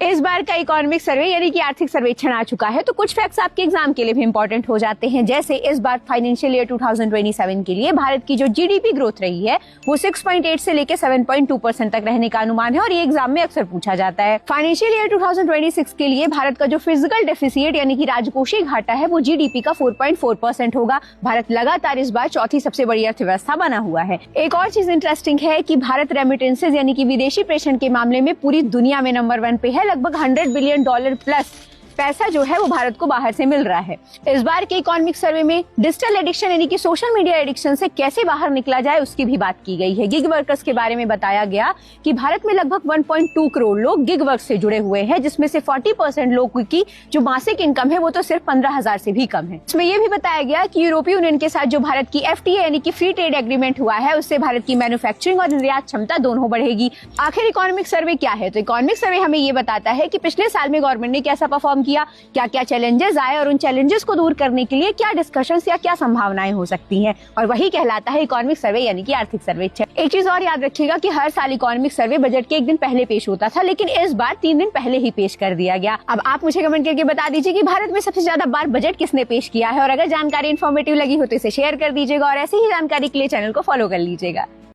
इस बार का economic survey यानी कि आर्थिक सर्वेक्षण आ चुका है, तो कुछ फैक्ट्स आपके एग्जाम के लिए भी इंपॉर्टेंट हो जाते हैं। जैसे इस बार फाइनेंशियल ईयर 2027 के लिए भारत की जो जीडीपी ग्रोथ रही है वो 6.8 से लेकर 7.2% तक रहने का अनुमान है और ये एग्जाम में अक्सर पूछा जाता है। फाइनेंशियल ईयर 2026 के लिए भारत का जो फिजिकल डेफिसिट यानी कि राजकोषीय घाटा है वो जीडीपी का 4.4% होगा। भारत लगातार इस बार चौथी सबसे बड़ी अर्थव्यवस्था बना हुआ है। एक और चीज इंटरेस्टिंग है कि भारत रेमिटेंसेज यानी कि विदेशी प्रेषण के मामले में पूरी दुनिया में नंबर 1 पे है। लगभग $100 बिलियन प्लस पैसा जो है वो भारत को बाहर से मिल रहा है। इस बार के इकोनॉमिक सर्वे में डिजिटल एडिक्शन यानी कि सोशल मीडिया एडिक्शन से कैसे बाहर निकला जाए उसकी भी बात की गई है। गिग वर्कर्स के बारे में बताया गया कि भारत में लगभग 1.2 करोड़ लोग गिग वर्क से जुड़े हुए हैं, जिसमें से 40% लोगों की जो मासिक इनकम है वो तो सिर्फ 15,000 से भी कम है। इसमें यह भी बताया गया कि यूरोपीय यूनियन के साथ जो भारत की FTA यानी कि फ्री ट्रेड एग्रीमेंट हुआ है उससे भारत की मैन्युफैक्चरिंग और निर्यात क्षमता दोनों बढ़ेगी। आखिर इकोनॉमिक सर्वे क्या है? तो इकोनॉमिक सर्वे हमें ये बताता है कि पिछले साल में गवर्नमेंट ने कैसा परफॉर्म किया, क्या क्या चैलेंजेस आए और उन चैलेंजेस को दूर करने के लिए क्या डिस्कशंस या क्या संभावनाएं हो सकती हैं, और वही कहलाता है इकोनॉमिक सर्वे यानी कि आर्थिक सर्वेक्षण। एक चीज और याद रखिएगा कि हर साल इकोनॉमिक सर्वे बजट के एक दिन पहले पेश होता था, लेकिन इस बार 3 दिन पहले ही पेश कर दिया गया। अब आप मुझे कमेंट करके बता दीजिए कि भारत में सबसे ज्यादा बार बजट किसने पेश किया है, और अगर जानकारी इन्फॉर्मेटिव लगी हो तो इसे शेयर कर दीजिएगा और ऐसी ही जानकारी के लिए चैनल को फॉलो कर लीजिएगा।